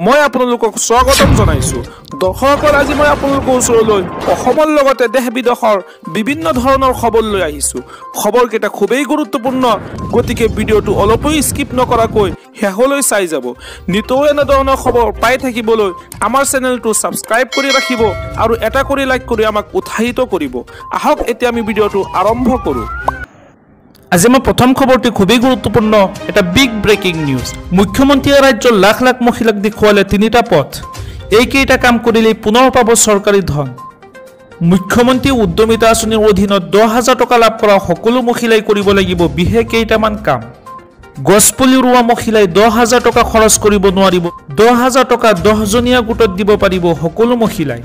মই আপোনালোকক স্বাগতম জনাইছো দৰ্শকৰ আজি মই আপোনালোকৰ ওচৰলৈ অসমৰ লগতে দেশ বিদেশৰ বিভিন্ন ধৰণৰ খবৰ লৈ আহিছো খবৰকেইটা খুবেই গুৰুত্বপূৰ্ণ গতিকে ভিডিঅটো অলপো স্কিপ নকৰাকৈ শেষলৈ চাই যাব নিতৌ এনে ধৰণৰ খবৰ পাই থাকিবলৈ আমাৰ চেনেলটো সাবস্ক্ৰাইব কৰি ৰাখিব আৰু এটা কৰি লাইক কৰি আমাক উৎসাহিত কৰিব আহক এতিয়া আমি ভিডিঅটো আৰম্ভ কৰো আজি মই প্ৰথম খবৰটি খুবেই গুৰুত্বপূৰ্ণ এটা বিগ ব্ৰেকিং নিউজ মুখ্যমন্ত্ৰীয়ে ৰাজ্যৰ লাখ লাখ মহিলাক দেখুৱালে তিনিটা পথ এইকেইটা কাম কৰিলে পুনৰ পাব চৰকাৰী ধন মুখ্যমন্ত্ৰী উদ্যমিতা আঁচনিৰ অধীনত 10,000 টকা লাভ কৰা সকলো মহিলাই কৰিব লাগিব বিশেষ কেইটামান কাম গছপুলি ৰোৱা মহিলাই 10,000 টকা খৰচ কৰিব নোৱাৰিব 10,000 টকা 10 জনীয়া গোটত দিব পাৰিব সকলো মহিলাই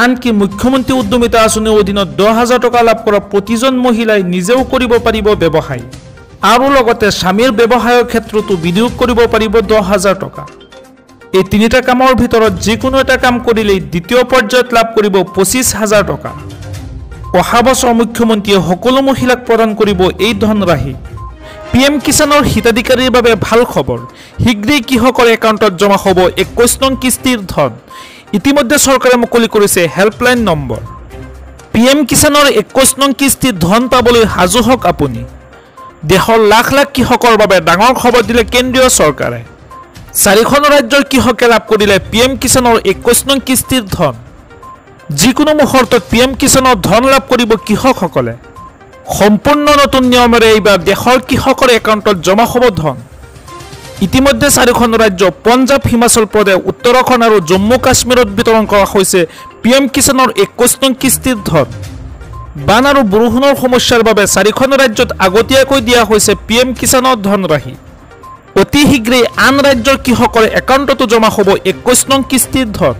আনকি মুখ্যমন্ত্ৰী উদ্যমিতা আঁচনিৰ অধীনত 10,000 টকা লাভ কৰা প্ৰতিজন মহিলাই নিজেও কৰিব পাৰিব ব্যৱসায় আৰু লগতে স্বামীৰ ব্যৱসায়ৰ ক্ষেত্ৰতো বিনিয়োগ কৰিব পাৰিব 10,000 টকা এই তিনিটা কামৰ ভিতৰত যিকোনো এটা কাম কৰিলে দ্বিতীয় পৰ্যায়ত লাভ কৰিব 25,000 টকা অহা বছৰ মুখ্যমন্ত্ৰীয়ে সকলো মহিলাক প্ৰদান কৰিব এই ধনৰাশি পিএম কিষাণৰ হিতাধিকাৰীৰ বাবে ভাল খবৰ শীঘ্ৰেই কৃষকৰ একাউণ্টত জমা হ'ব 21 নং কিস্তিৰ ধন ইতিমধ্যে চৰকাৰে মুকলি কৰিছে হেল্পলাইন নম্বৰ পিএম কিষাণৰ 21 নং কিস্তিৰ ধন পাবলৈ সাজু হওক আপুনি দেশৰ লাখ লাখ কৃষকৰ বাবে ডাঙৰ খবৰ দিলে কেন্দ্ৰীয় চৰকাৰে 4খন ৰাজ্যৰ কৃষকে লাভ কৰিলে পিএম কিষাণৰ 21 নং কিস্তিৰ ধন যিকোনো মুহূৰ্তত পিএম কিষাণৰ ধন লাভ কৰিব কৃষকসকলে সম্পূৰ্ণ নতুন নিয়মেৰে এইবাৰ দেশৰ কৃষকৰ একাউণ্টত জমা হ'ব ধন ইতিমধ্যে 4খন ৰাজ্য পঞ্জাৱ হিমাচল প্ৰদেশ উত্তৰাখণ্ড আৰু জম্মু কাশ্মীৰত বিতৰণ কৰা হৈছে পিএম কিষাণৰ 21 নং কিস্তিৰ ধন বান আৰু বৰষুণৰ সমস্যাৰ বাবে 4খন ৰাজ্যত আগতীয়াকৈ দিয়া হৈছে পিএম কিষাণৰ ধনৰাশি অতি শীঘ্ৰেই আন ৰাজ্যৰ কৃষকৰ একাউণ্টতো জমা হ'ব 21 নং কিস্তিৰ ধন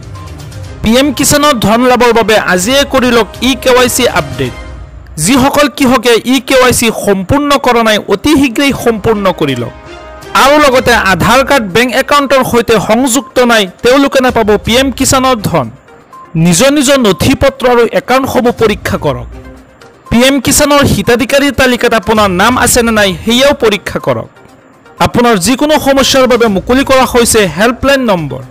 পিএম কিষাণৰ ধন লাভৰ বাবে আজিয়ে কৰি লওক KYC আপডেট যিসকল কৃষকে KYC সম্পূৰ্ণ কৰা নাই অতি শীঘ্ৰেই সম্পূৰ্ণ কৰি লওক আৰু লগতে আধাৰ কাৰ্ড বেংক একাউণ্টৰ সৈতে সংযুক্ত নাই তেওঁলোকে নাপাব পিএম কিষাণৰ ধন নিজৰ নিজৰ নথিপত্ৰ আৰু একাউণ্টসমূহ পৰীক্ষা কৰক পিএম কিষাণৰ হিতাধিকাৰীৰ তালিকাত আপোনাৰ নাম আছে নে নাই সেয়াও পৰীক্ষা কৰক আপোনাৰ যিকোনো সমস্যাৰ বাবে মুকলি কৰা হৈছে হেল্পলাইন নম্বৰ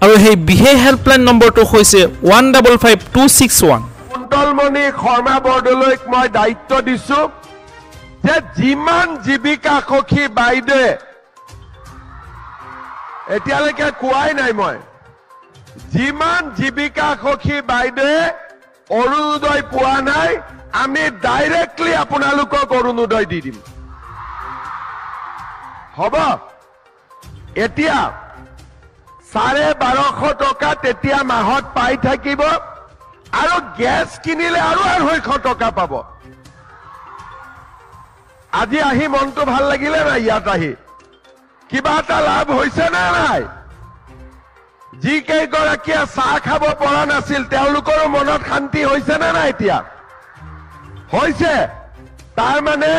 আৰু সেই বিশেষ হেল্পলাইন নম্বৰটো হৈছে 155261 কুন্তলমণি শৰ্মা বৰদলৈক মই দায়িত্ব দিছো যে যিমান জীৱিকা সখী বাইদে এতিয়ালৈকে কোৱাই নাই মই যিমান জীৱিকা সখী বাইদে অৰুণোদয় পোৱা নাই আমি ডাইৰেক্টলি আপোনালোকক অৰুণোদয় দি দিম হ'ব এতিয়া 1250 টকা তেতিয়া মাহত পাই থাকিব আৰু গেছ কিনিলে আৰু 250 টকা পাব আজি আহি মনটো ভাল লাগিলে না ইয়াত আহি কিবা এটা লাভ হৈছে না নাই যি কেইগৰাকীয়ে চাহ খাব পৰা নাছিল তেওঁলোকৰ মনত শান্তি হৈছে না নাই এতিয়া হৈছে তাৰ মানে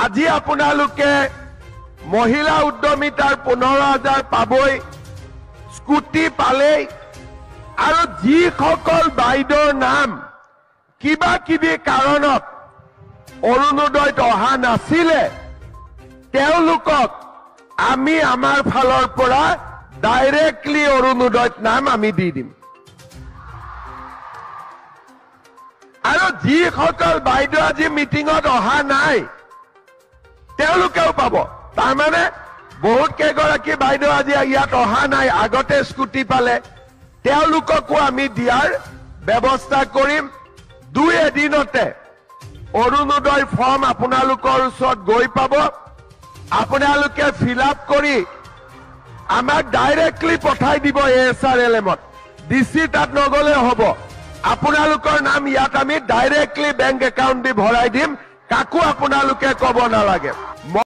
আজি আপোনালোকে মহিলা উদ্যমিতাৰ 15,000 পাবই স্কুটি পালে আৰু যিসকল বাইদেউৰ নাম কিবা কিবি কাৰণত অৰুণোদয়ত অহা নাছিলে তেওঁলোকক আমি আমাৰ ফালৰ পৰা ডাইৰেক্টলি অৰুণোদয়ত নাম আমি দি দিম আৰু যিসকল বাইদেউ আজি মিটিঙত অহা নাই তেওঁলোকেও পাব তাৰমানে বহুত কেইগৰাকী বাইদেউ আজি ইয়াত অহা নাই আগতে স্কুটি পালে তেওঁলোককো আমি দিয়াৰ ব্যৱস্থা কৰিম 2 এদিনতে অৰুণোদয় ফৰ্ম আপোনালোকৰ ওচৰত গৈ পাব আপোনালোকে ফিল আপ কৰি আমাক ডাইৰেক্টলি পঠাই দিব ASRLMত ডিসি তাত নগলে হ'ব আপোনালোকৰ নাম ইয়াত আমি ডাইৰেক্টলি বেংক একাউণ্ট দি ভৰাই দিম কাকো আপোনালোকে ক'ব নালাগে